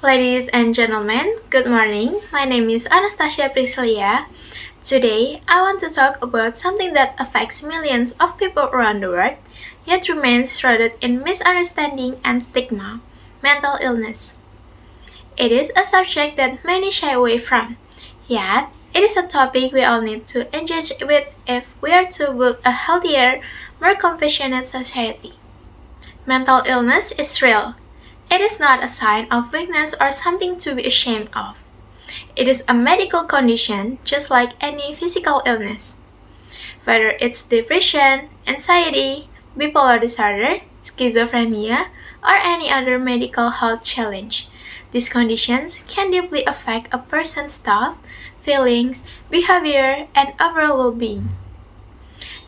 Ladies and gentlemen, good morning. My name is Anastasia Pryscillia. Today, I want to talk about something that affects millions of people around the world, yet remains rooted in misunderstanding and stigma: mental illness. It is a subject that many shy away from, yet it is a topic we all need to engage with if we are to build a healthier, more compassionate society. Mental illness is real. It is not a sign of weakness or something to be ashamed of. It is a medical condition just like any physical illness. Whether it's depression, anxiety, bipolar disorder, schizophrenia, or any other medical health challenge, these conditions can deeply affect a person's thoughts, feelings, behavior, and overall well-being.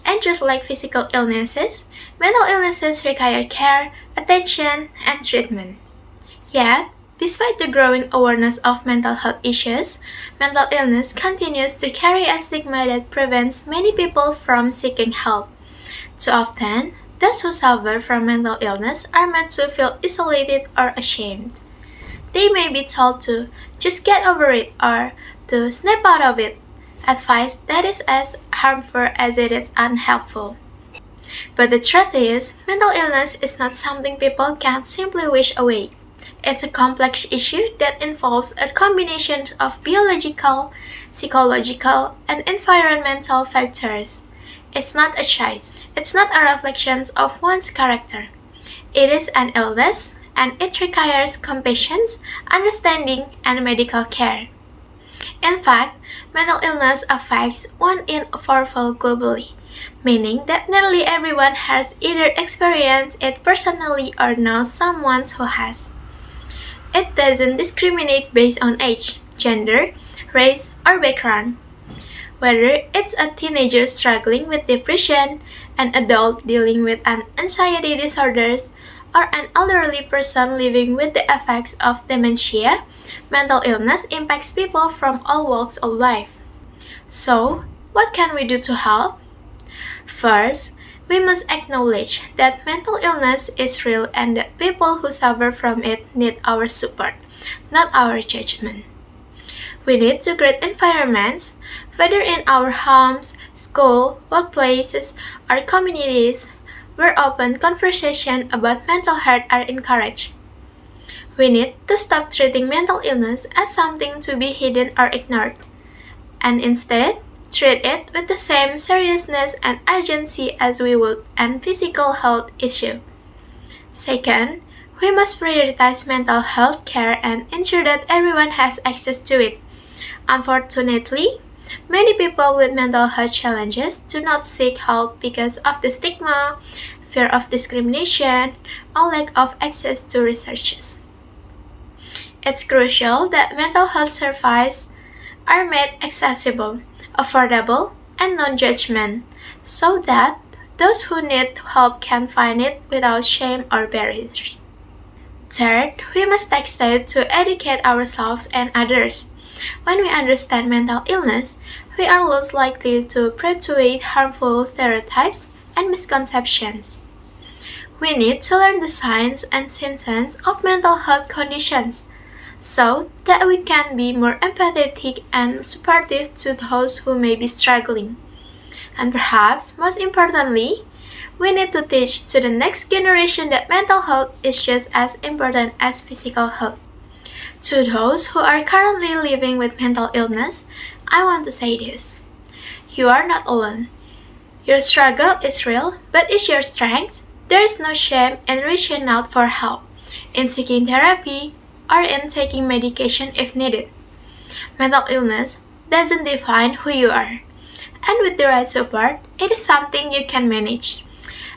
And just like physical illnesses, mental illnesses require care, attention, and treatment. Yet, despite the growing awareness of mental health issues, mental illness continues to carry a stigma that prevents many people from seeking help. Too often, those who suffer from mental illness are made to feel isolated or ashamed. They may be told to just get over it or to snap out of it, advice that is as harmful as it is unhelpful. But the truth is, mental illness is not something people can simply wish away. It's a complex issue that involves a combination of biological, psychological, and environmental factors. It's not a choice. It's not a reflection of one's character. It is an illness, and it requires compassion, understanding, and medical care. In fact, mental illness affects 1 in 4 people globally, meaning that nearly everyone has either experienced it personally or knows someone who has. It doesn't discriminate based on age, gender, race, or background. Whether it's a teenager struggling with depression, an adult dealing with an anxiety disorders, or an elderly person living with the effects of dementia, mental illness impacts people from all walks of life. So, what can we do to help? First, we must acknowledge that mental illness is real and that people who suffer from it need our support, not our judgment. We need to create environments, whether in our homes, school, workplaces, or communities, where open conversation about mental health are encouraged. We need to stop treating mental illness as something to be hidden or ignored, and instead treat it with the same seriousness and urgency as we would a physical health issue. Second, we must prioritize mental health care and ensure that everyone has access to it. Unfortunately, many people with mental health challenges do not seek help because of the stigma, fear of discrimination, or lack of access to resources. It's crucial that mental health services are made accessible, affordable, and non-judgment, so that those who need help can find it without shame or barriers. Third, we must take steps to educate ourselves and others. When we understand mental illness, we are less likely to perpetuate harmful stereotypes and misconceptions. We need to learn the signs and symptoms of mental health conditions so that we can be more empathetic and supportive to those who may be struggling. And perhaps most importantly, we need to teach to the next generation that mental health is just as important as physical health. To those who are currently living with mental illness, I want to say this: you are not alone. Your struggle is real, but is your strength. There is no shame in reaching out for help, in seeking therapy, or in taking medication if needed. Mental illness doesn't define who you are, and with the right support, it is something you can manage.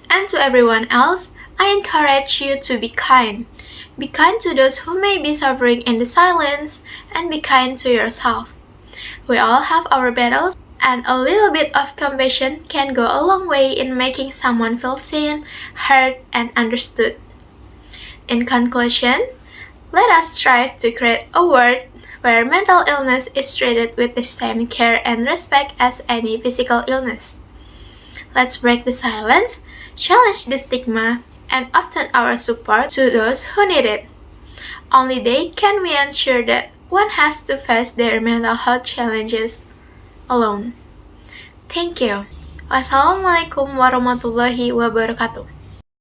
And to everyone else, I encourage you to be kind. Be kind to those who may be suffering in the silence, and be kind to yourself. We all have our battles, and a little bit of compassion can go a long way in making someone feel seen, heard, and understood. In conclusion, let us strive to create a world where mental illness is treated with the same care and respect as any physical illness. Let's break the silence, challenge the stigma, and often our support to those who need it. Only they can we ensure that one has to face their mental health challenges alone. Thank you. Wassalamualaikum warahmatullahi wabarakatuh.